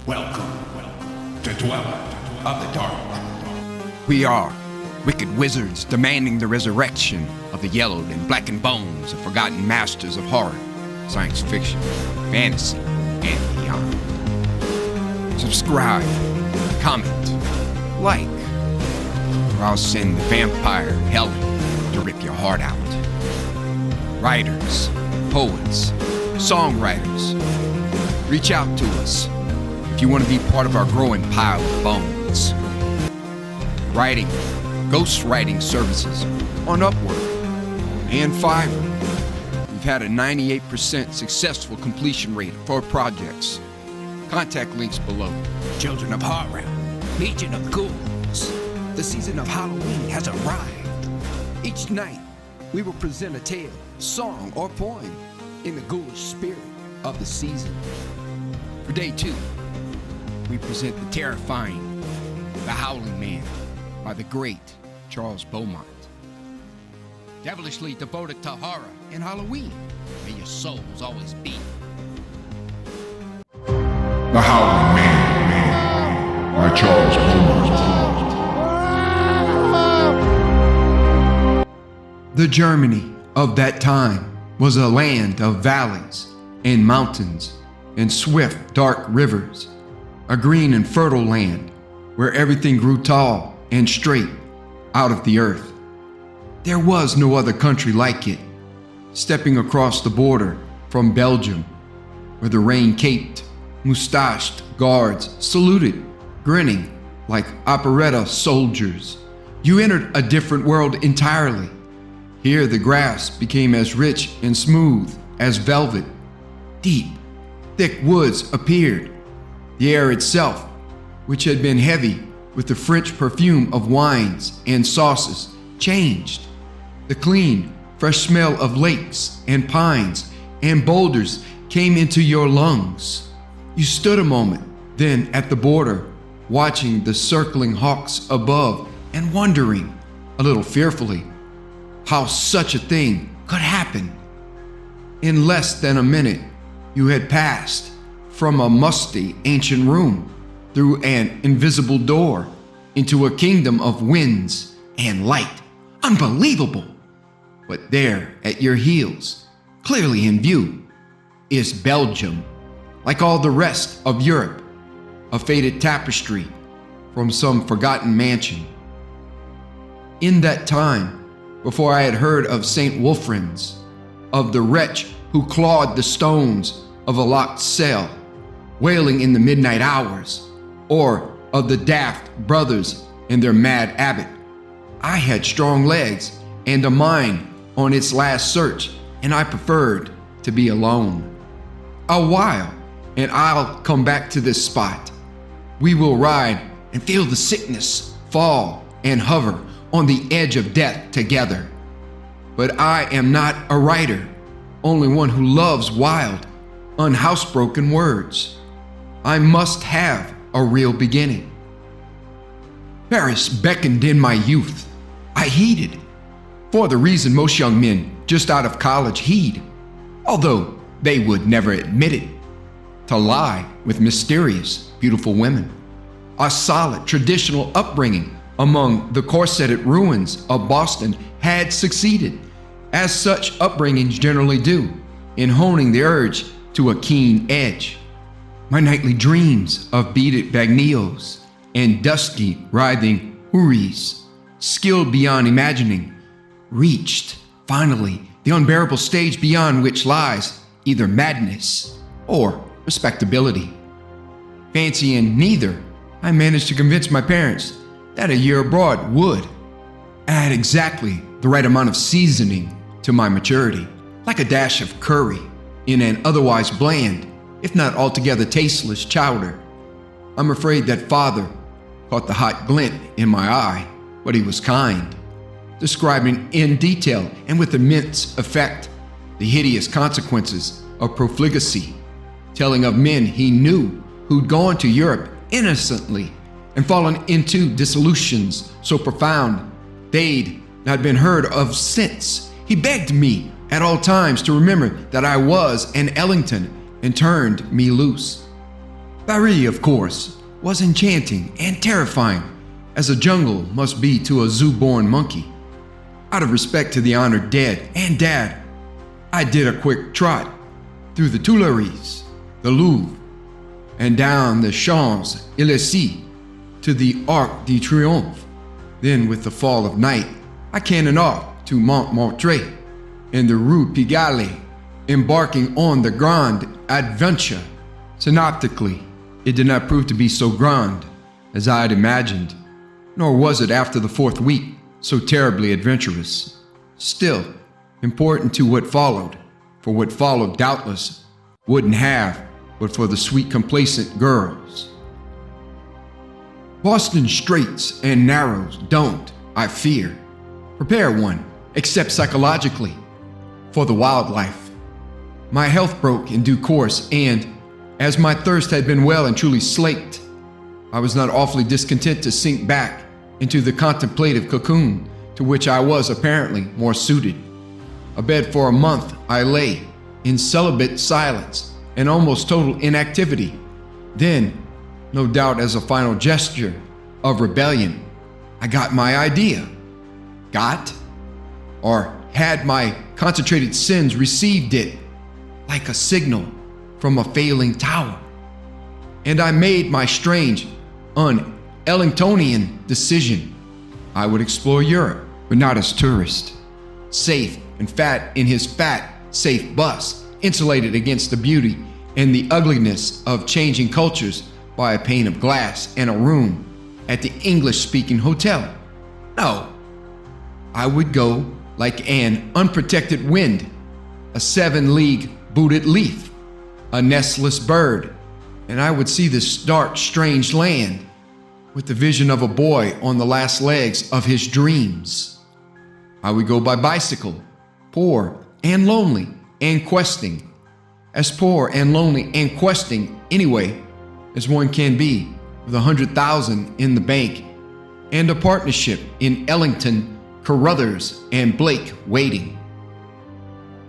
Welcome to Dweller of the Dark. We are wicked wizards demanding the resurrection of the yellowed and blackened bones of forgotten masters of horror, science fiction, fantasy, and beyond. Subscribe, comment, like, or I'll send the vampire Helen to rip your heart out. Writers, poets, songwriters, reach out to us if you want to be part of our growing pile of bones. Writing, ghostwriting services on Upwork and Fiverr. We've had a 98% successful completion rate for projects. Contact links below. Children of Horror, Legion of Ghouls, the season of Halloween has arrived. Each night, we will present a tale, song, or poem in the ghoulish spirit of the season. For day 2, we present the terrifying The Howling Man by the great Charles Beaumont. Devilishly devoted to horror and Halloween, may your souls always be. The Howling Man by Charles Beaumont. The Germany of that time was a land of valleys and mountains and swift, dark rivers, a green and fertile land where everything grew tall and straight out of the earth. There was no other country like it. Stepping across the border from Belgium, where the rain-caped, mustached guards saluted, grinning like operetta soldiers, you entered a different world entirely. Here the grass became as rich and smooth as velvet. Deep, thick woods appeared. The air itself, which had been heavy with the French perfume of wines and sauces, changed. The clean, fresh smell of lakes and pines and boulders came into your lungs. You stood a moment, then at the border, watching the circling hawks above and wondering, a little fearfully, how such a thing could happen. In less than a minute, you had passed from a musty ancient room through an invisible door into a kingdom of winds and light. Unbelievable! But there at your heels, clearly in view, is Belgium. Like all the rest of Europe, a faded tapestry from some forgotten mansion. In that time, before I had heard of St. Wolfran's, of the wretch who clawed the stones of a locked cell, wailing in the midnight hours, or of the daft brothers and their mad abbot, I had strong legs and a mind on its last search, and I preferred to be alone. A while, and I'll come back to this spot. We will ride and feel the sickness fall and hover on the edge of death together. But I am not a writer, only one who loves wild, unhousebroken words. I must have a real beginning. Paris beckoned in my youth. I heeded, for the reason most young men just out of college heed, although they would never admit it, to lie with mysterious, beautiful women. A solid, traditional upbringing among the corseted ruins of Boston had succeeded, as such upbringings generally do, in honing the urge to a keen edge. My nightly dreams of beaded bagnios and dusky, writhing houris, skilled beyond imagining, reached, finally, the unbearable stage beyond which lies either madness or respectability. Fancying neither, I managed to convince my parents that a year abroad would add exactly the right amount of seasoning to my maturity, like a dash of curry in an otherwise bland, if not altogether tasteless chowder. I'm afraid that father caught the hot glint in my eye, but he was kind, describing in detail and with immense effect the hideous consequences of profligacy, telling of men he knew who'd gone to Europe innocently and fallen into dissolutions so profound they'd not been heard of since. He begged me at all times to remember that I was an Ellington and turned me loose. Paris, of course, was enchanting and terrifying, as a jungle must be to a zoo-born monkey. Out of respect to the honored dead and Dad, I did a quick trot through the Tuileries, the Louvre, and down the Champs-Élysées to the Arc de Triomphe. Then, with the fall of night, I cannoned off to Montmartre and the Rue Pigalle, embarking on the Grande Adventure. Synoptically, it did not prove to be so grand as I had imagined, nor was it after the fourth week so terribly adventurous. Still, important to what followed, for what followed doubtless wouldn't have but for the sweet complacent girls. Boston straights and narrows don't, I fear, prepare one, except psychologically, for the wildlife. My health broke in due course, and as my thirst had been well and truly slaked, I was not awfully discontent to sink back into the contemplative cocoon to which I was apparently more suited. Abed for a month I lay, in celibate silence and almost total inactivity. Then, no doubt as a final gesture of rebellion, I got my idea. Got? Or had my concentrated sins received it like a signal from a failing tower? And I made my strange, un-Ellingtonian decision. I would explore Europe, but not as tourist. Safe and fat in his fat, safe bus, insulated against the beauty and the ugliness of changing cultures by a pane of glass and a room at the English-speaking hotel. No, I would go like an unprotected wind, a 7-league booted leaf, a nestless bird, and I would see this dark, strange land with the vision of a boy on the last legs of his dreams. I would go by bicycle, poor and lonely and questing, as poor and lonely and questing anyway as one can be, with 100,000 in the bank and a partnership in Ellington, Carruthers, and Blake waiting.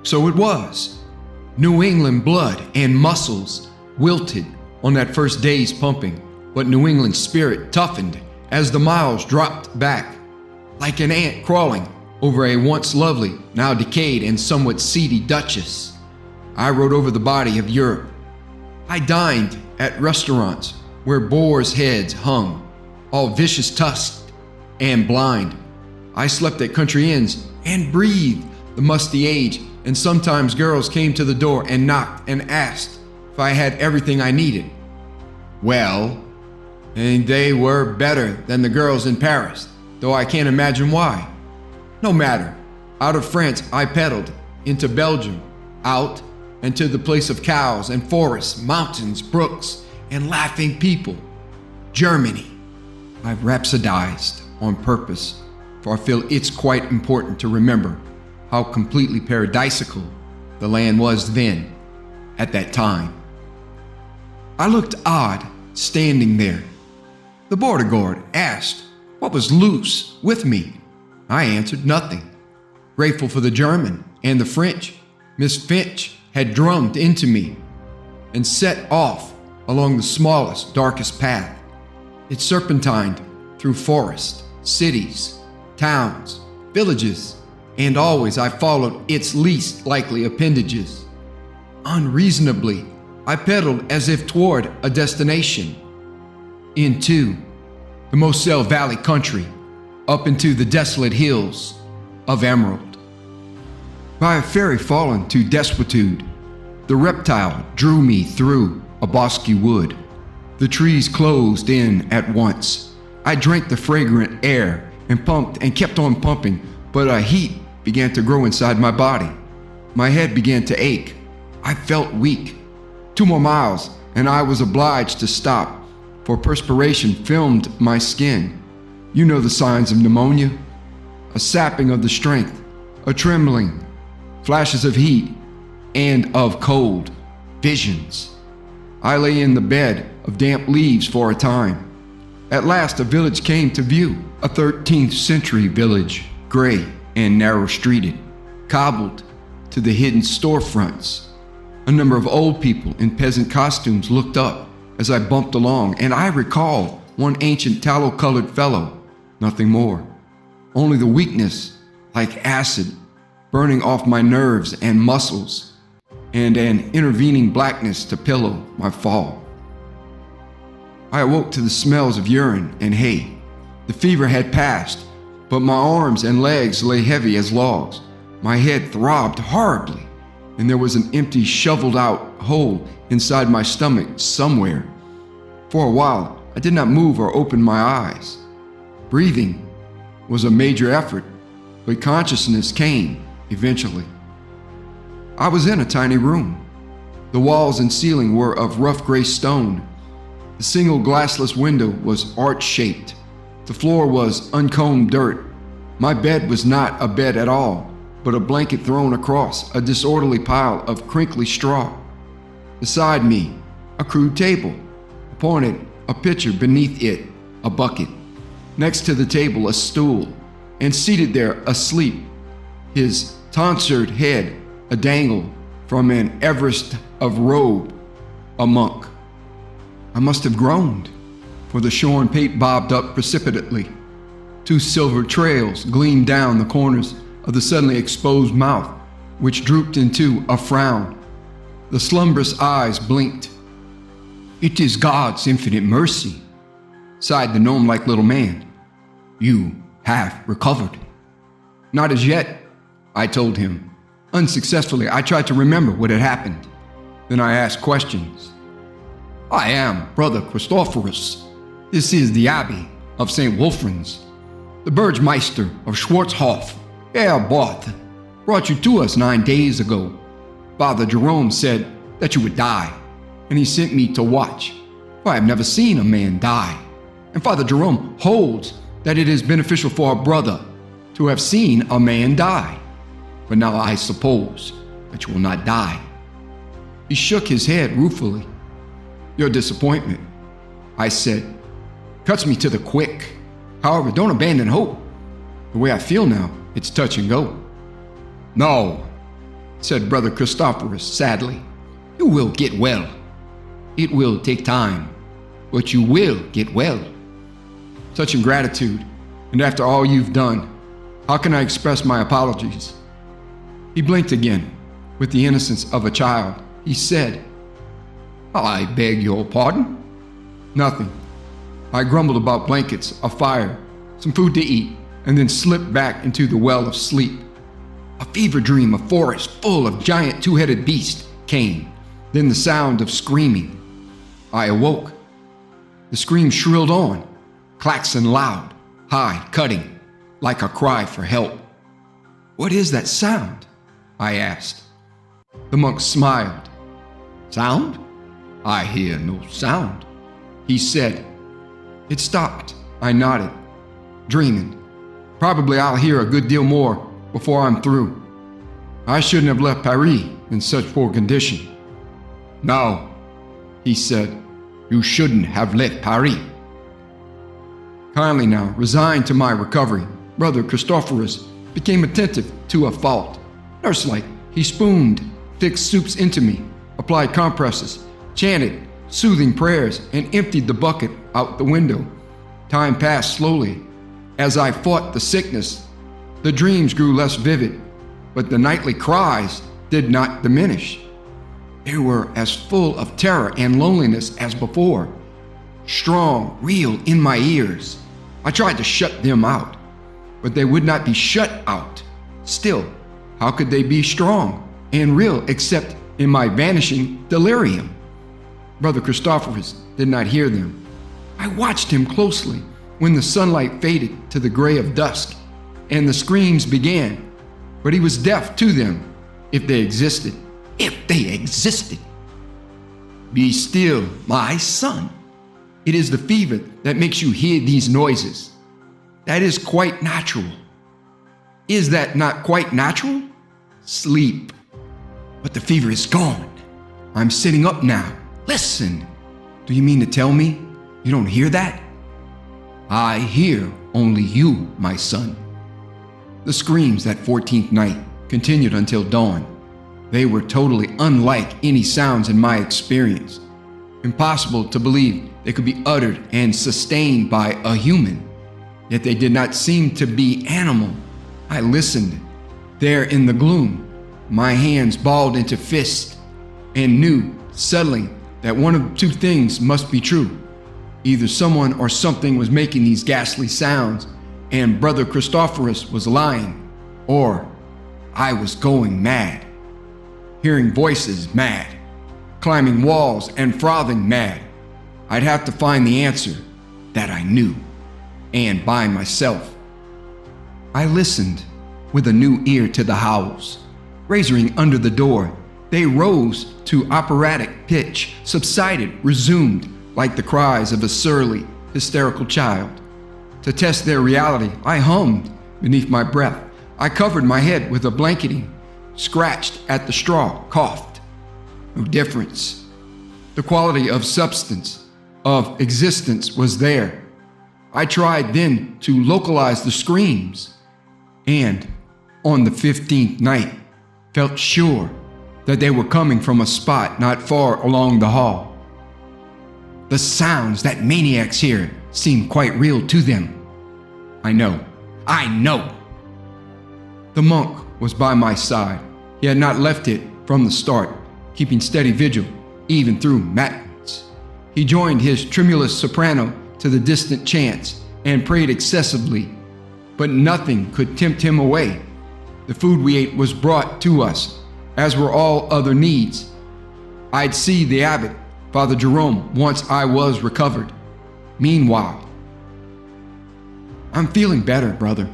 So it was. New England blood and muscles wilted on that first day's pumping, but New England spirit toughened as the miles dropped back, like an ant crawling over a once lovely, now decayed and somewhat seedy duchess. I rode over the body of Europe. I dined at restaurants where boars' heads hung, all vicious tusked and blind. I slept at country inns and breathed the musty age, and sometimes girls came to the door and knocked and asked if I had everything I needed. Well, and they were better than the girls in Paris, though I can't imagine why. No matter. Out of France I pedaled into Belgium, out and to the place of cows and forests, mountains, brooks, and laughing people. Germany. I've rhapsodized on purpose, for I feel it's quite important to remember how completely paradisical the land was then, at that time. I looked odd standing there. The border guard asked what was loose with me. I answered nothing. Grateful for the German and the French Miss Finch had drummed into me and set off along the smallest, darkest path. It serpentined through forests, cities, towns, villages, and always I followed its least likely appendages. Unreasonably, I pedaled as if toward a destination. Into the Moselle Valley country, up into the desolate hills of Emerald. By a ferry fallen to desuetude, the reptile drew me through a bosky wood. The trees closed in at once. I drank the fragrant air and pumped and kept on pumping, but a heat began to grow inside my body. My head began to ache. I felt weak. 2 more miles, and I was obliged to stop, for perspiration filmed my skin. You know the signs of pneumonia. A sapping of the strength, a trembling, flashes of heat, and of cold, visions. I lay in the bed of damp leaves for a time. At last a village came to view, a 13th century village, gray and narrow-streeted, cobbled to the hidden storefronts. A number of old people in peasant costumes looked up as I bumped along, and I recall one ancient tallow-colored fellow, nothing more. Only the weakness, like acid, burning off my nerves and muscles, and an intervening blackness to pillow my fall. I awoke to the smells of urine and hay. The fever had passed, but my arms and legs lay heavy as logs. My head throbbed horribly, and there was an empty, shoveled-out hole inside my stomach somewhere. For a while, I did not move or open my eyes. Breathing was a major effort, but consciousness came eventually. I was in a tiny room. The walls and ceiling were of rough gray stone. The single glassless window was arch-shaped. The floor was uncombed dirt. My bed was not a bed at all, but a blanket thrown across a disorderly pile of crinkly straw. Beside me, a crude table. Upon it, a pitcher, beneath it, a bucket. Next to the table, a stool, and seated there, asleep, his tonsured head a dangle from an Everest of robe, a monk. I must have groaned, for the shorn pate bobbed up precipitately. 2 silver trails gleamed down the corners of the suddenly exposed mouth, which drooped into a frown. The slumbrous eyes blinked. "It is God's infinite mercy," sighed the gnome-like little man. "You have recovered." "Not as yet," I told him. Unsuccessfully, I tried to remember what had happened. Then I asked questions. "I am Brother Christophorus. This is the Abbey of St. Wolfran's. The Burgmeister of Schwarzhof, Herr Barth, brought you to us 9 days ago. Father Jerome said that you would die, and he sent me to watch, for I have never seen a man die. And Father Jerome holds that it is beneficial for a brother to have seen a man die. But now I suppose that you will not die." He shook his head ruefully. "Your disappointment," I said, "cuts me to the quick. However, don't abandon hope. The way I feel now, it's touch and go." "No," said Brother Christophorus sadly. "You will get well. It will take time, but you will get well." Such ingratitude, and after all you've done, how can I express my apologies? He blinked again, with the innocence of a child. He said, "I beg your pardon?" "Nothing." I grumbled about blankets, a fire, some food to eat, and then slipped back into the well of sleep. A fever dream of forest full of giant 2-headed beasts came, then the sound of screaming. I awoke. The scream shrilled on, klaxon loud, high, cutting, like a cry for help. "What is that sound?" I asked. The monk smiled. "Sound? I hear no sound," he said. It stopped. I nodded, dreaming. Probably I'll hear a good deal more before I'm through. I shouldn't have left Paris in such poor condition. "No," he said, "you shouldn't have left Paris." Kindly now, resigned to my recovery, Brother Christophorus became attentive to a fault. Nurse-like, he spooned thick soups into me, applied compresses, chanted soothing prayers, and emptied the bucket out the window. Time passed slowly. As I fought the sickness, the dreams grew less vivid, but the nightly cries did not diminish. They were as full of terror and loneliness as before, strong, real in my ears. I tried to shut them out, but they would not be shut out. Still, how could they be strong and real except in my vanishing delirium? Brother Christophorus did not hear them. I watched him closely when the sunlight faded to the gray of dusk and the screams began, but he was deaf to them, if they existed. If they existed. "Be still, my son. It is the fever that makes you hear these noises. That is quite natural." "Is that not quite natural?" "Sleep. But the fever is gone. I'm sitting up now. Listen. Do you mean to tell me you don't hear that?" "I hear only you, my son." The screams that 14th night continued until dawn. They were totally unlike any sounds in my experience. Impossible to believe they could be uttered and sustained by a human. Yet they did not seem to be animal. I listened. There in the gloom, my hands balled into fists, and knew suddenly that one of two things must be true. Either someone or something was making these ghastly sounds, and Brother Christophorus was lying, or I was going mad. Hearing voices, mad. Climbing walls and frothing, mad. I'd have to find the answer that I knew, and by myself. I listened with a new ear to the howls. Razoring under the door, they rose to operatic pitch, subsided, resumed, like the cries of a surly, hysterical child. To test their reality, I hummed beneath my breath. I covered my head with a blanketing, scratched at the straw, coughed. No difference. The quality of substance, of existence was there. I tried then to localize the screams, and on the 15th night, felt sure that they were coming from a spot not far along the hall. The sounds that maniacs hear seemed quite real to them. I know. The monk was by my side. He had not left it from the start, keeping steady vigil even through matins. He joined his tremulous soprano to the distant chants and prayed excessively, but nothing could tempt him away. The food we ate was brought to us, as were all other needs. I'd see the abbot, Father Jerome, once I was recovered. Meanwhile, I'm feeling better, brother.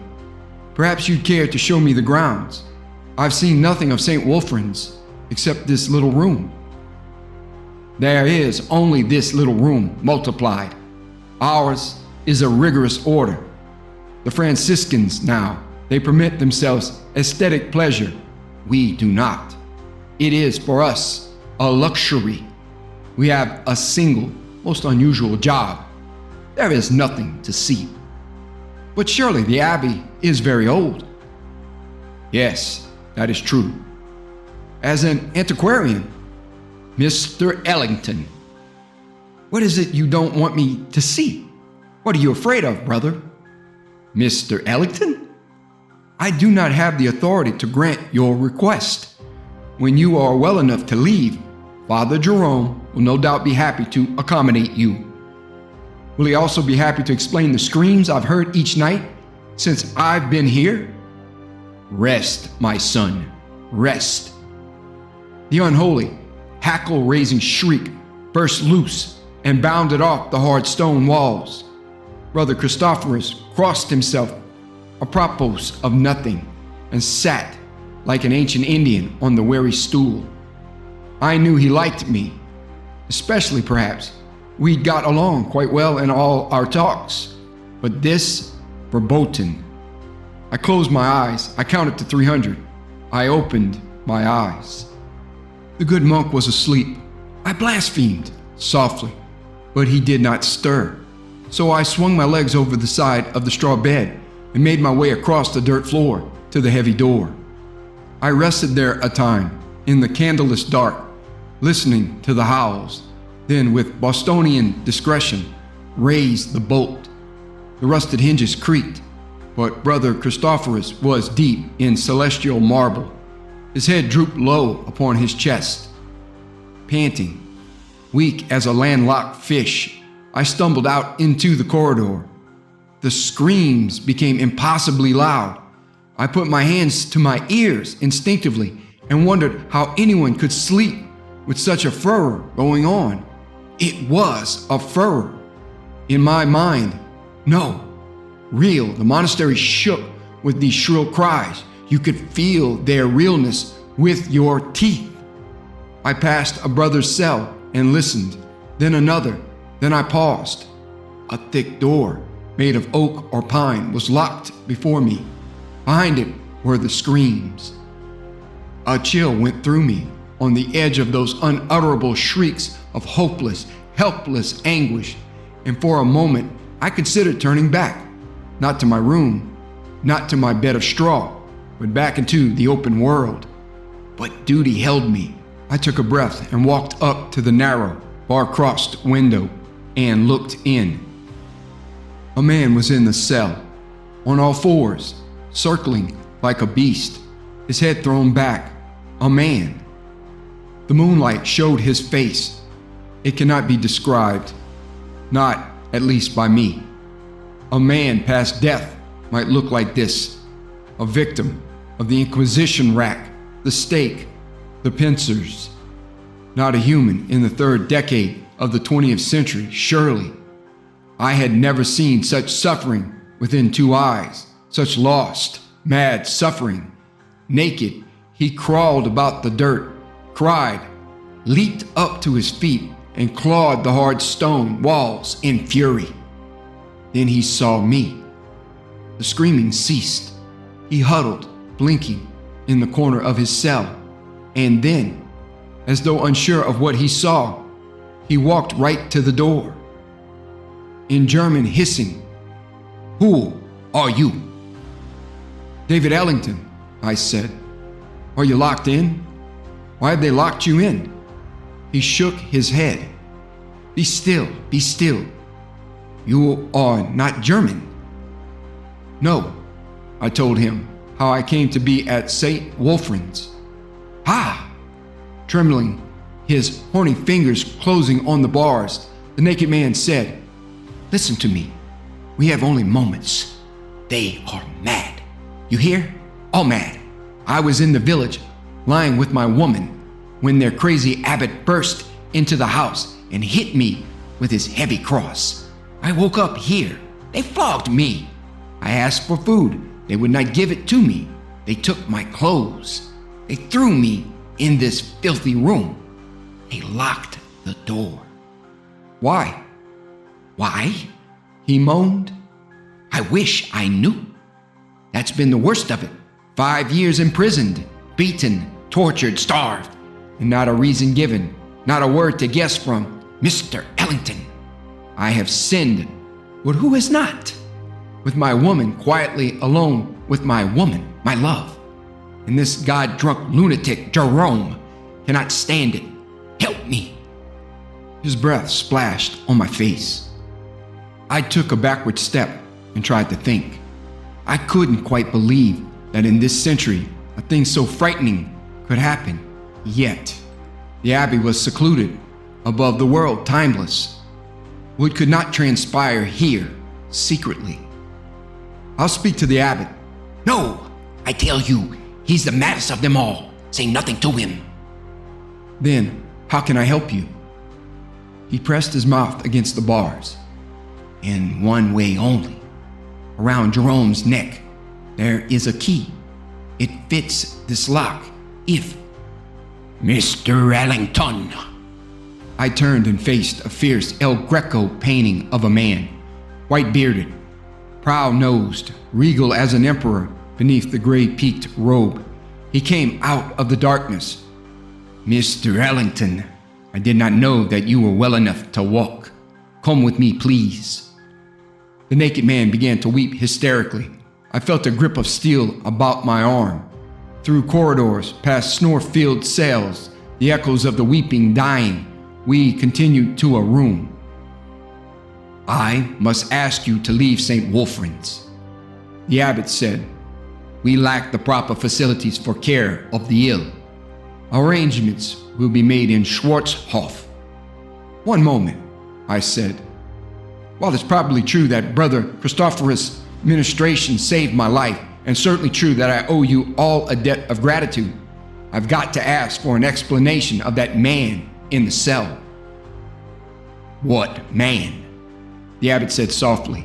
Perhaps you'd care to show me the grounds. I've seen nothing of St. Wolfran's except this little room. There is only this little room multiplied. Ours is a rigorous order. The Franciscans now, they permit themselves aesthetic pleasure. We do not. It is for us a luxury. We have a single, most unusual job. There is nothing to see. But surely the abbey is very old. Yes, that is true. As an antiquarian, Mr. Ellington, what is it you don't want me to see? What are you afraid of, brother? Mr. Ellington? I do not have the authority to grant your request. When you are well enough to leave, Father Jerome will no doubt be happy to accommodate you. Will he also be happy to explain the screams I've heard each night since I've been here? Rest, my son, rest. The unholy, hackle-raising shriek burst loose and bounded off the hard stone walls. Brother Christophorus crossed himself apropos of nothing and sat like an ancient Indian on the weary stool. I knew he liked me, especially perhaps. We got along quite well in all our talks, but this verboten. I closed my eyes. I counted to 300. I opened my eyes. The good monk was asleep. I blasphemed softly, but he did not stir. So I swung my legs over the side of the straw bed and made my way across the dirt floor to the heavy door. I rested there a time in the candleless dark, listening to the howls, then with Bostonian discretion raised the bolt. The rusted hinges creaked, but Brother Christophorus was deep in celestial marble. His head drooped low upon his chest. Panting, weak as a landlocked fish, I stumbled out into the corridor. The screams became impossibly loud. I put my hands to my ears instinctively and wondered how anyone could sleep with such a furor going on. It was a furor. In my mind, no, real. The monastery shook with these shrill cries. You could feel their realness with your teeth. I passed a brother's cell and listened, then another, then I paused. A thick door, made of oak or pine, was locked before me. Behind it were the screams. A chill went through me on the edge of those unutterable shrieks of hopeless, helpless anguish, and for a moment I considered turning back, not to my room, not to my bed of straw, but back into the open world. But duty held me. I took a breath and walked up to the narrow, bar-crossed window and looked in. A man was in the cell, on all fours, circling like a beast, his head thrown back. A man. The moonlight showed his face. It cannot be described, not at least by me. A man past death might look like this, a victim of the Inquisition rack, the stake, the pincers. Not a human in the third decade of the 20th century, surely. I had never seen such suffering within 2 eyes, such lost, mad suffering. Naked, he crawled about the dirt, cried, leaped up to his feet, and clawed the hard stone walls in fury. Then he saw me. The screaming ceased. He huddled, blinking, in the corner of his cell. And then, as though unsure of what he saw, he walked right to the door. In German hissing, "Who are you?" "David Ellington," I said. "Are you locked in? Why have they locked you in?" He shook his head. Be still, be still. You are not German." "No," I told him how I came to be at St. Wolfran's. "Ah!" Trembling, his horny fingers closing on the bars, the naked man said, "Listen to me. We have only moments. They are mad. You hear? All mad. I was in the village, lying with my woman, when their crazy abbot burst into the house and hit me with his heavy cross. I woke up here. They flogged me. I asked for food. They would not give it to me. They took my clothes. They threw me in this filthy room. They locked the door." "Why?" "Why?" he moaned. "I wish I knew. That's been the worst of it. 5 years imprisoned, beaten, tortured, starved, and not a reason given, not a word to guess from Mr. Ellington. I have sinned, but who has not? With my woman, quietly alone with my woman, my love. And this God-drunk lunatic, Jerome, cannot stand it. Help me." His breath splashed on my face. I took a backward step and tried to think. I couldn't quite believe that in this century a thing so frightening could happen. Yet, the abbey was secluded, above the world, timeless. What could not transpire here, secretly? "I'll speak to the abbot." "No, I tell you, he's the maddest of them all. Say nothing to him." "Then, how can I help you?" He pressed his mouth against the bars. "In one way only. Around Jerome's neck, there is a key. It fits this lock, if—" "Mr. Ellington." I turned and faced a fierce El Greco painting of a man, white-bearded, proud-nosed, regal as an emperor beneath the gray-peaked robe. He came out of the darkness. "Mr. Ellington, I did not know that you were well enough to walk. Come with me, please." The naked man began to weep hysterically. I felt a grip of steel about my arm. Through corridors, past snore-filled cells, the echoes of the weeping dying, we continued to a room. "I must ask you to leave St. Wolfran's," the abbot said. "We lack the proper facilities for care of the ill. Arrangements will be made in Schwarzhof." "One moment," I said. "While it's probably true that Brother Christophorus' ministration saved my life, and certainly true that I owe you all a debt of gratitude, I've got to ask for an explanation of that man in the cell." "What man?" the abbot said softly.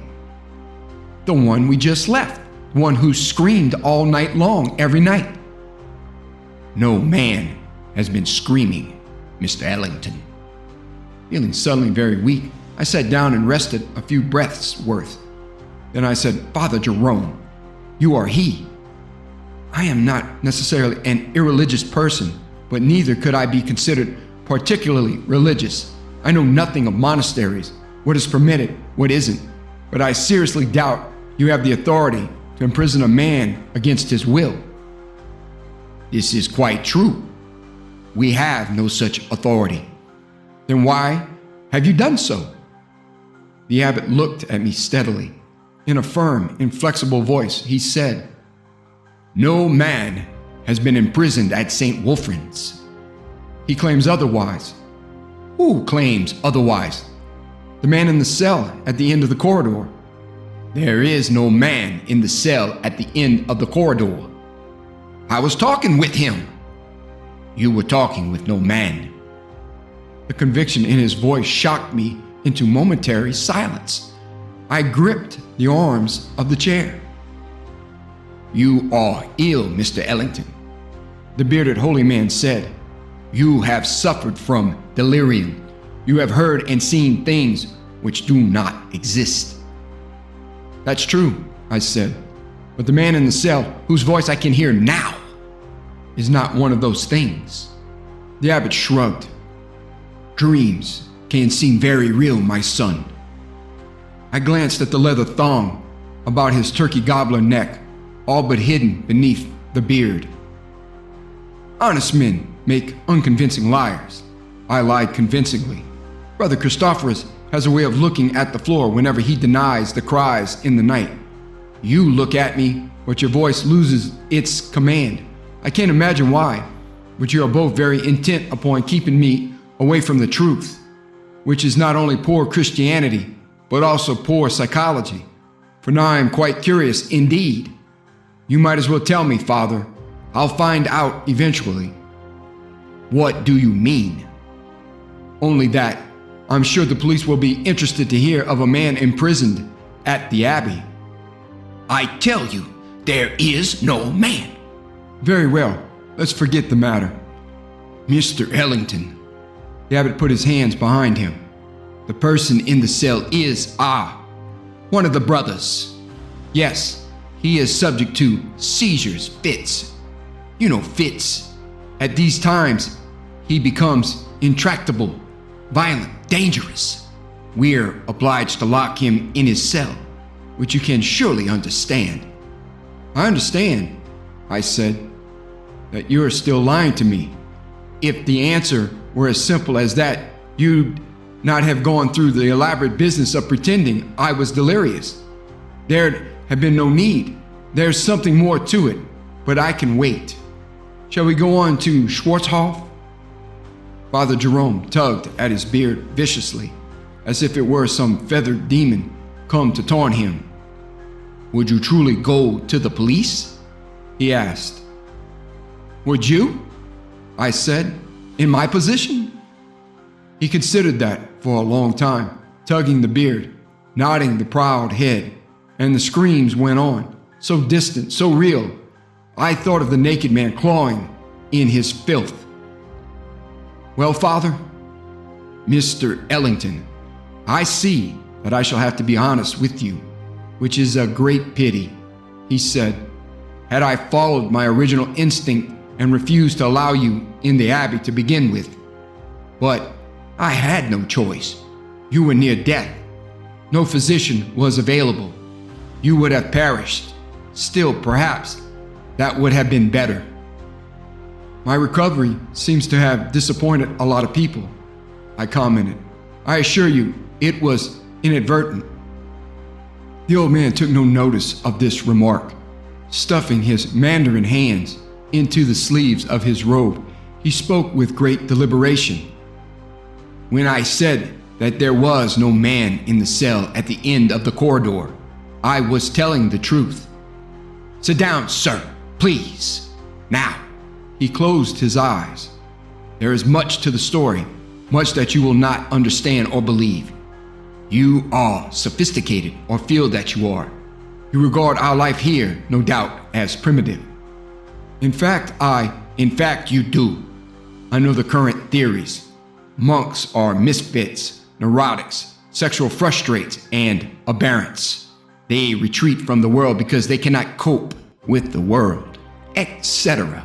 "The one we just left, the one who screamed all night long, every night." "No man has been screaming, Mr. Ellington." Feeling suddenly very weak, I sat down and rested a few breaths worth. Then I said, "Father Jerome, you are he." I am not necessarily an irreligious person, but neither could I be considered particularly religious. I know nothing of monasteries, what is permitted, what isn't, but I seriously doubt you have the authority to imprison a man against his will." "This is quite true. We have no such authority." "Then why Have you done so?" The abbot looked at me steadily. In a firm, inflexible voice, he said, "No man has been imprisoned at St. Wolfran's." "He claims otherwise." "Who claims otherwise?" "The man in the cell at the end of the corridor." "There is no man in the cell at the end of the corridor." "I was talking with him." "You were talking with no man." The conviction in his voice shocked me into momentary silence. I gripped the arms of the chair. "You are ill, Mr. Ellington," the bearded holy man said. "You have suffered from delirium. You have heard and seen things which do not exist." "That's true," I said, "but the man in the cell, whose voice I can hear now, is not one of those things." The abbot shrugged. "Dreams can seem very real, my son." I glanced at the leather thong about his turkey gobbler neck, all but hidden beneath the beard. "Honest men make unconvincing liars." I lied convincingly. Brother Christophorus has a way of looking at the floor whenever he denies the cries in the night. You look at me, but your voice loses its command. I can't imagine why, but you are both very intent upon keeping me away from the truth, which is not only poor Christianity, but also poor psychology. For now I am quite curious indeed. You might as well tell me, Father. I'll find out eventually. "What do you mean?" "Only that I'm sure the police will be interested to hear of a man imprisoned at the Abbey." "I tell you, there is no man." "Very well, let's forget the matter." "Mr. Ellington," the abbot put his hands behind him, "the person in the cell is one of the brothers. Yes, he is subject to seizures, fits. You know, fits. At these times, he becomes intractable, violent, dangerous. We're obliged to lock him in his cell, which you can surely understand." "I understand," I said, "that you're still lying to me. If the answer were as simple as that, you'd not have gone through the elaborate business of pretending I was delirious. There'd have been no need. There's something more to it, but I can wait. Shall we go on to Schwarzhof?" Father Jerome tugged at his beard viciously, as if it were some feathered demon come to taunt him. "Would you truly go to the police?" he asked. "Would you?" I said. "In my position?" He considered that for a long time, tugging the beard, nodding the proud head, and the screams went on, so distant, so real. I thought of the naked man clawing in his filth. "Well, Father?" "Mr. Ellington, I see that I shall have to be honest with you, which is a great pity," he said. "Had I followed my original instinct and refused to allow you in the Abbey to begin with. But I had no choice. You were near death. No physician was available. You would have perished. Still, perhaps, that would have been better." "My recovery seems to have disappointed a lot of people," I commented. "I assure you, it was inadvertent." The old man took no notice of this remark. Stuffing his mandarin hands into the sleeves of his robe, he spoke with great deliberation. "When I said that there was no man in the cell at the end of the corridor, I was telling the truth. Sit down, sir, please. Now." He closed his eyes. "There is much to the story, much that you will not understand or believe. You are sophisticated, or feel that you are. You regard our life here, no doubt, as primitive. In fact, you do. I know the current theories. Monks are misfits, neurotics, sexual frustrates, and aberrants. They retreat from the world because they cannot cope with the world, etc.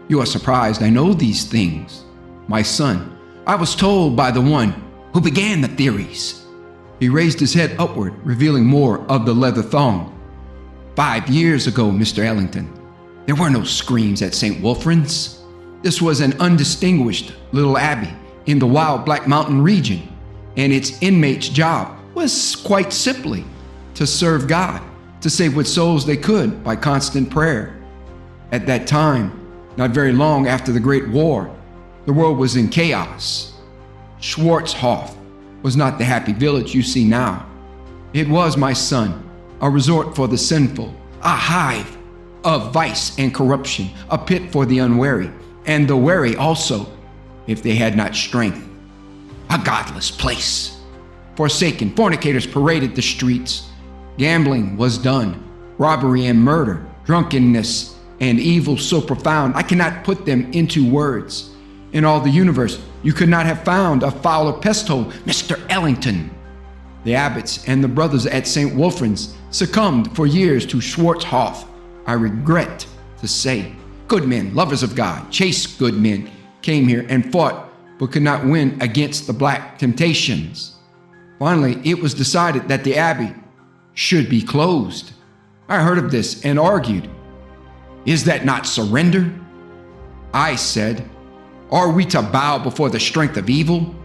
You are surprised I know these things. My son, I was told by the one who began the theories." He raised his head upward, revealing more of the leather thong. 5 years ago, Mr. Ellington, there were no screams at St. Wolfran's. This was an undistinguished little abbey in the wild Black Mountain region. and its inmates' job was quite simply to serve God, to save what souls they could by constant prayer. At that time, not very long after the Great War, the world was in chaos. Schwarzhof was not the happy village you see now. It was, my son, a resort for the sinful, a hive of vice and corruption, a pit for the unwary, and the wary also, if they had not strength. A godless place. Forsaken, fornicators paraded the streets. Gambling was done, robbery and murder, drunkenness and evil so profound I cannot put them into words. In all the universe, you could not have found a fouler pest hole, Mr. Ellington. The abbots and the brothers at St. Wolfran's succumbed for years to Schwarzhof, I regret to say. Good men, lovers of God, chaste good men, came here and fought but could not win against the black temptations. Finally, it was decided that the abbey should be closed. I heard of this and argued. Is that not surrender? I said, are we to bow before the strength of evil?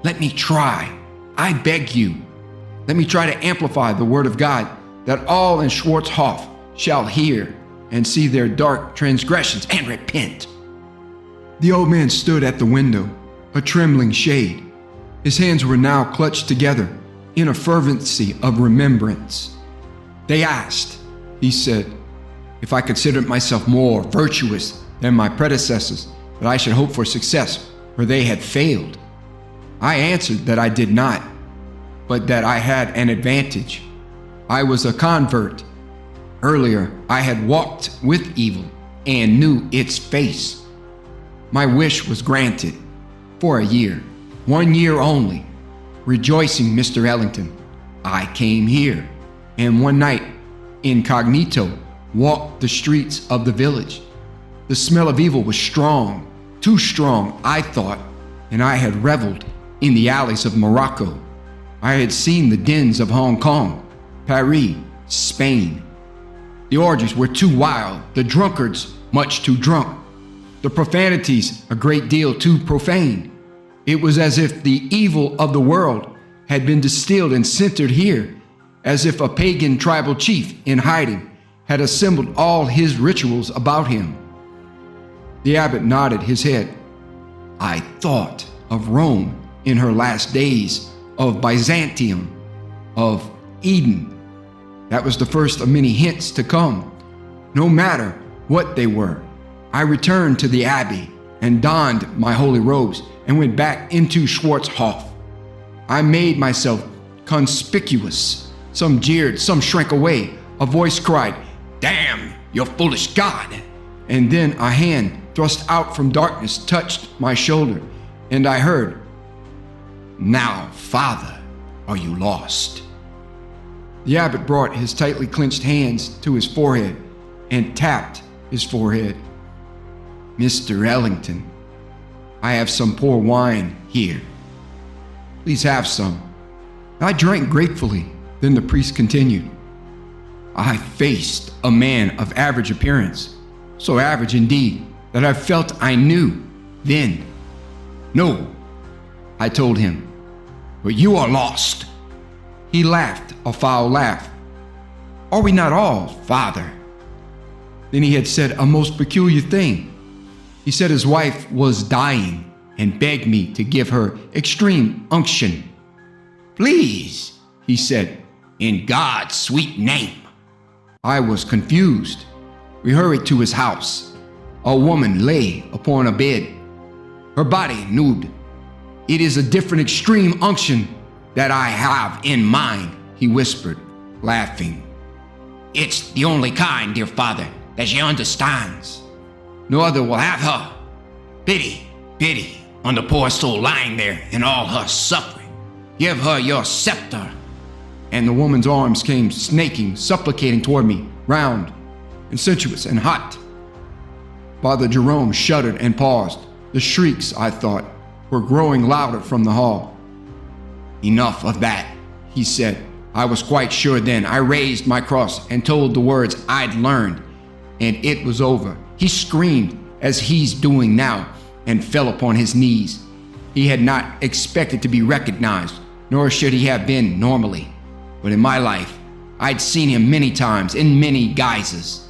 Let me try. I beg you. Let me try to amplify the word of God, that all in Schwarzhof shall hear and see their dark transgressions and repent. The old man stood at the window, a trembling shade. His hands were now clutched together in a fervency of remembrance. They asked, he said, if I considered myself more virtuous than my predecessors, that I should hope for success where they had failed. I answered that I did not, but that I had an advantage. I was a convert. Earlier, I had walked with evil and knew its face. My wish was granted for a year, 1 year only. Rejoicing, Mr. Ellington, I came here, and one night, incognito, walked the streets of the village. The smell of evil was strong, too strong, I thought, and I had reveled in the alleys of Morocco. I had seen the dens of Hong Kong, Paris, Spain. The orgies were too wild, the drunkards much too drunk, the profanities a great deal too profane. It was as if the evil of the world had been distilled and centered here, as if a pagan tribal chief in hiding had assembled all his rituals about him. The abbot nodded his head. I thought of Rome in her last days, of Byzantium, of Eden. That was the first of many hints to come. No matter what they were, I returned to the abbey and donned my holy robes and went back into Schwarzhof. I made myself conspicuous. Some jeered, some shrank away. A voice cried, "Damn, your foolish God!" And then a hand thrust out from darkness touched my shoulder, and I heard, "Now, Father, are you lost?" The abbot brought his tightly clenched hands to his forehead and tapped his forehead. "Mr. Ellington, I have some poor wine here. Please have some." I drank gratefully. Then the priest continued, "I faced a man of average appearance, so average indeed that I felt I knew then. No, I told him, but you are lost." He laughed a foul laugh. "Are we not all, Father?" Then he had said a most peculiar thing. He said his wife was dying and begged me to give her extreme unction. "Please," he said, "in God's sweet name." I was confused. We hurried to his house. A woman lay upon a bed, her body nude. "It is a different extreme unction that I have in mind," he whispered, laughing. "It's the only kind, dear Father, that she understands. No other will have her. Pity, pity on the poor soul lying there in all her suffering. Give her your scepter." And the woman's arms came snaking, supplicating toward me, round and sensuous and hot. Father Jerome shuddered and paused. The shrieks, I thought, were growing louder from the hall. "Enough of that," he said. I was quite sure then. I raised my cross and told the words I'd learned, and it was over. He screamed, as he's doing now, and fell upon his knees. He had not expected to be recognized nor should he have been normally. But in my life, I'd seen him many times in many guises.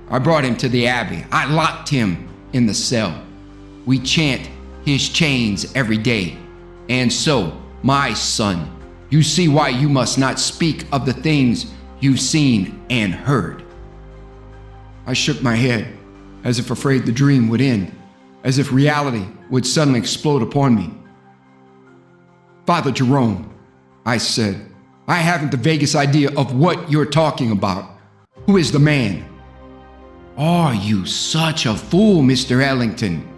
I brought him to the Abbey. I locked him in the cell. We chant his chains every day. And so, my son, you see why you must not speak of the things you've seen and heard. I shook my head, as if afraid the dream would end, as if reality would suddenly explode upon me. Father Jerome, I said, I haven't the vaguest idea of what you're talking about. Who is the man? Are you such a fool, Mr. Ellington,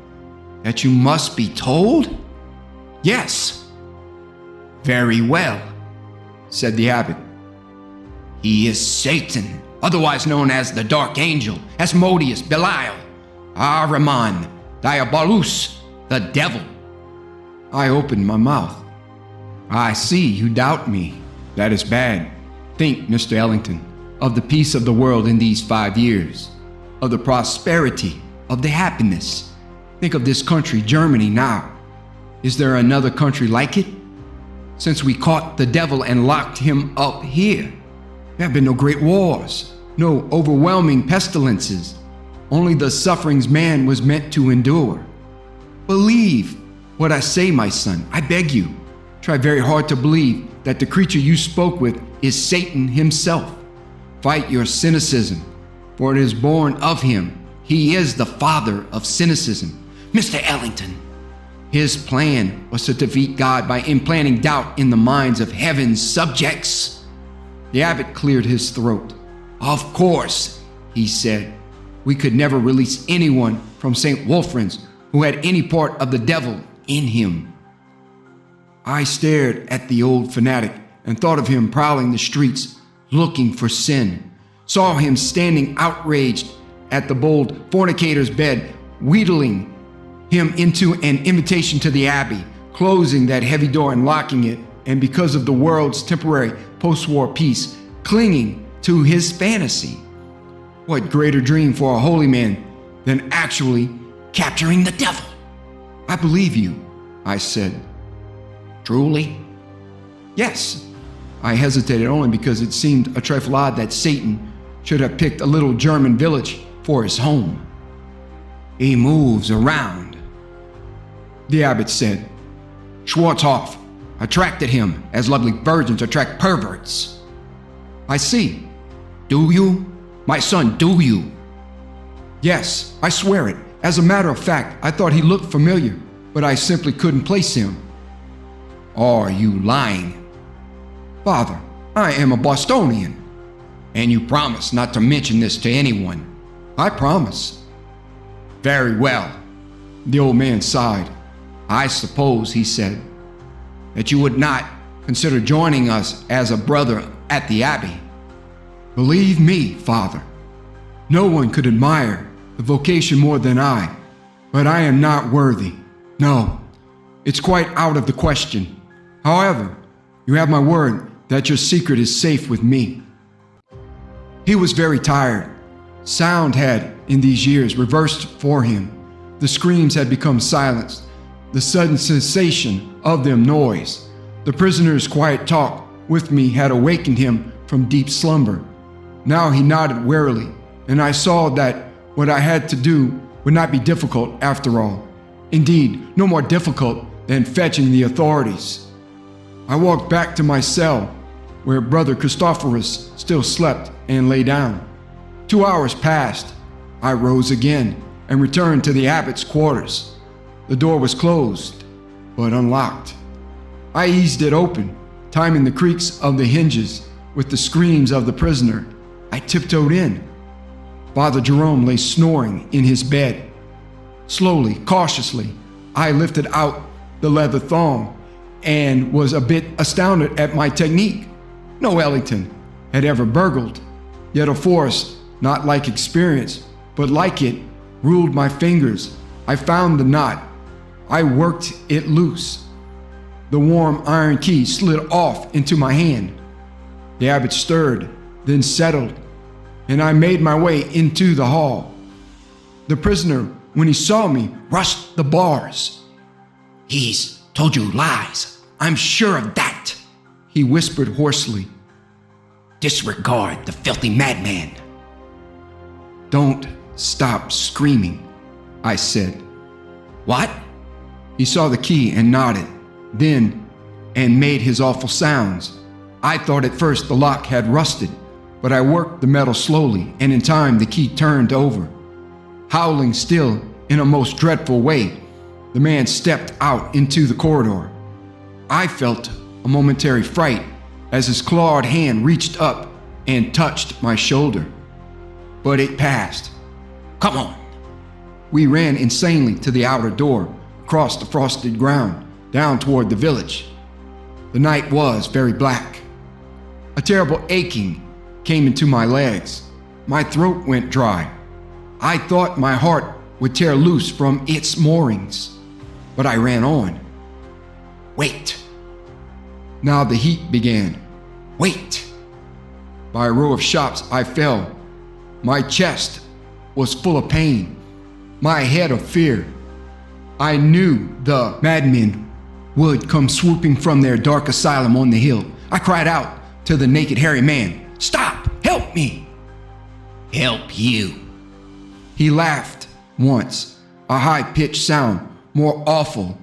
that you must be told? Yes. Very well, said the abbot. He is Satan, otherwise known as the Dark Angel, Asmodeus, Belial, Ahriman, Diabolus, the devil. I opened my mouth. I see you doubt me. That is bad. Think, Mr. Ellington, of the peace of the world in these 5 years, of the prosperity, of the happiness. Think of this country, Germany, now. Is there another country like it? Since we caught the devil and locked him up here, there have been no great wars, no overwhelming pestilences, only the sufferings man was meant to endure. Believe what I say, my son, I beg you. Try very hard to believe that the creature you spoke with is Satan himself. Fight your cynicism, for it is born of him. He is the father of cynicism. Mr. Ellington, his plan was to defeat God by implanting doubt in the minds of heaven's subjects. The abbot cleared his throat. Of course, he said, we could never release anyone from St. Wolfran's who had any part of the devil in him. I stared at the old fanatic and thought of him prowling the streets, looking for sin. Saw him standing outraged at the bold fornicator's bed, wheedling him into an invitation to the abbey, closing that heavy door and locking it, and because of the world's temporary post-war peace, clinging to his fantasy. What greater dream for a holy man than actually capturing the devil? I believe you, I said. Truly? Yes. I hesitated only because it seemed a trifle odd that Satan should have picked a little German village for his home. He moves around, the abbot said. Schwarzhoff attracted him as lovely virgins attract perverts. I see. Do you? My son, do you? Yes, I swear it. As a matter of fact, I thought he looked familiar, but I simply couldn't place him. Are you lying? Father, I am a Bostonian. And you promise not to mention this to anyone. I promise. Very well. The old man sighed. I suppose, he said, that you would not consider joining us as a brother at the Abbey. Believe me, Father, no one could admire the vocation more than I, but I am not worthy. No, it's quite out of the question. However, you have my word that your secret is safe with me. He was very tired. Sound had, in these years, reversed for him. The screams had become silenced, the sudden cessation of them noise. The prisoner's quiet talk with me had awakened him from deep slumber. Now he nodded wearily, and I saw that what I had to do would not be difficult after all. Indeed, no more difficult than fetching the authorities. I walked back to my cell, where Brother Christophorus still slept, and lay down. 2 hours passed. I rose again and returned to the abbot's quarters. The door was closed, but unlocked. I eased it open, timing the creaks of the hinges with the screams of the prisoner. I tiptoed in. Father Jerome lay snoring in his bed. Slowly, cautiously, I lifted out the leather thong and was a bit astounded at my technique. No Ellington had ever burgled, yet a force not like experience, but like it, ruled my fingers. I found the knot. I worked it loose. The warm iron key slid off into my hand. The abbot stirred, then settled, and I made my way into the hall. The prisoner, when he saw me, rushed the bars. He's told you lies. I'm sure of that, he whispered hoarsely. Disregard the filthy madman. Don't stop screaming, I said. What? He saw the key and nodded, then, and made his awful sounds. I thought at first the lock had rusted, but I worked the metal slowly, and in time the key turned over. Howling still in a most dreadful way, the man stepped out into the corridor. I felt a momentary fright as his clawed hand reached up and touched my shoulder. But it passed. Come on. We ran insanely to the outer door, across the frosted ground, down toward the village. The night was very black. A terrible aching came into my legs. My throat went dry. I thought my heart would tear loose from its moorings, but I ran on. Wait. Now the heat began. Wait. By a row of shops I fell. My chest was full of pain, my head of fear. I knew the madmen would come swooping from their dark asylum on the hill. I cried out to the naked hairy man, "Stop! Help me!" Help you. He laughed once, a high-pitched sound more awful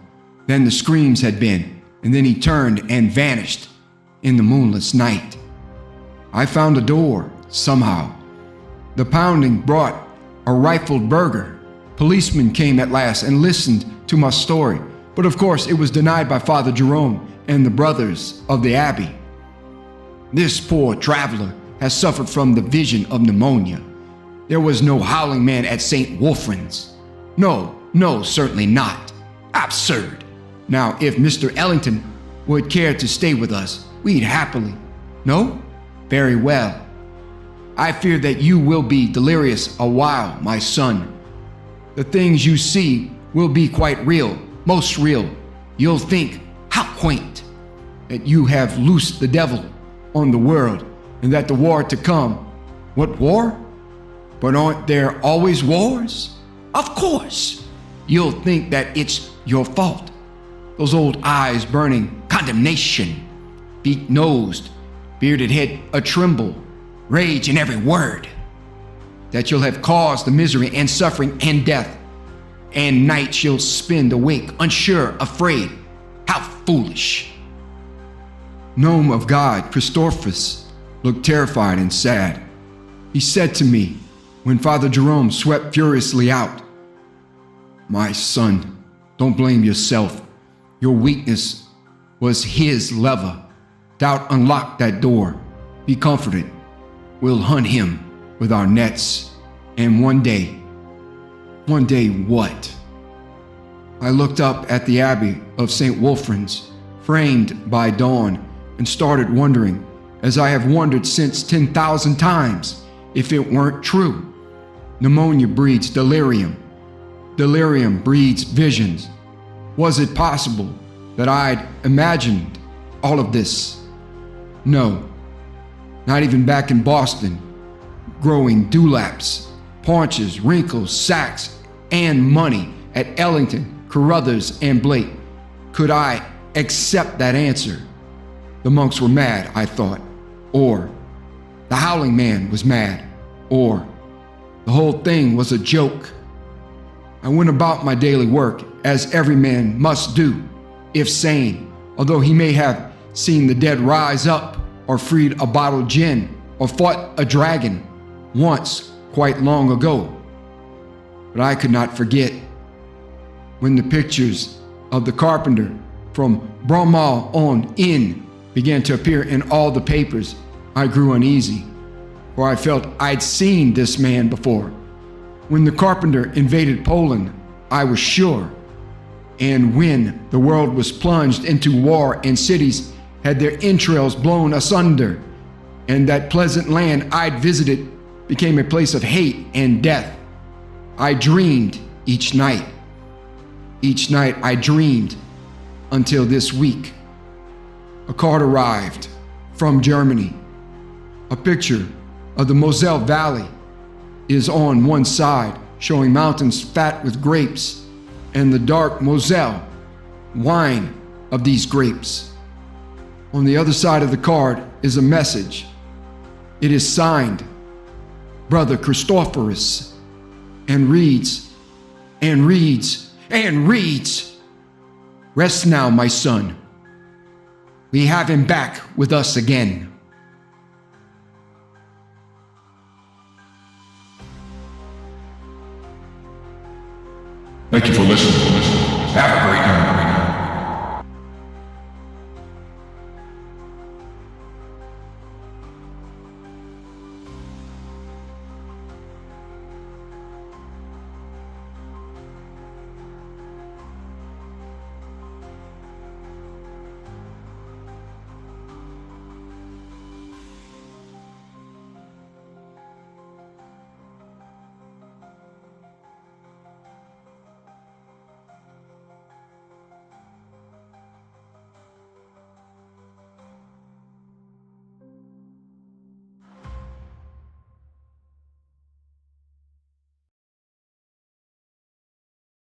than the screams had been, and then he turned and vanished in the moonless night. I found a door, somehow. The pounding brought a rifled burger. Policemen came at last and listened to my story, but of course it was denied by Father Jerome and the brothers of the abbey. This poor traveler has suffered from the vision of pneumonia. There was no howling man at St. Wolfran's. No, certainly not. Absurd. Now, if Mr. Ellington would care to stay with us, we'd happily. No? Very well. I fear that you will be delirious a while, my son. The things you see will be quite real, most real. You'll think, how quaint, that you have loosed the devil on the world, and that the war to come. What war? But aren't there always wars? Of course. You'll think that it's your fault. Those old eyes burning condemnation, beak-nosed, bearded head a-tremble, rage in every word. That you'll have caused the misery and suffering and death, and nights you'll spend awake, unsure, afraid. How foolish. Gnome of God, Christophorus, looked terrified and sad. He said to me, when Father Jerome swept furiously out, "My son, don't blame yourself. Your weakness was his lever. Doubt unlocked that door. Be comforted. We'll hunt him with our nets. And one day what?" I looked up at the Abbey of St. Wolfran's, framed by dawn, and started wondering, as I have wondered since 10,000 times, if it weren't true. Pneumonia breeds delirium. Delirium breeds visions. Was it possible that I'd imagined all of this? No, not even back in Boston, growing dewlaps, paunches, wrinkles, sacks, and money at Ellington, Carruthers, and Blake, could I accept that answer. The monks were mad, I thought, or the howling man was mad, or the whole thing was a joke. I went about my daily work as every man must do, if sane, although he may have seen the dead rise up, or freed a bottled gin, or fought a dragon once quite long ago. But I could not forget. When the pictures of the carpenter from Bromall on in began to appear in all the papers, I grew uneasy, for I felt I'd seen this man before. When the carpenter invaded Poland, I was sure. And when the world was plunged into war and cities had their entrails blown asunder, and that pleasant land I'd visited became a place of hate and death, I dreamed each night. Each night I dreamed until this week. A card arrived from Germany. A picture of the Moselle Valley is on one side, showing mountains fat with grapes and the dark Moselle wine of these grapes. On the other side of the card is a message. It is signed Brother Christophorus and reads, "Rest now, my son. We have him back with us again." Thank you for listening. Have a great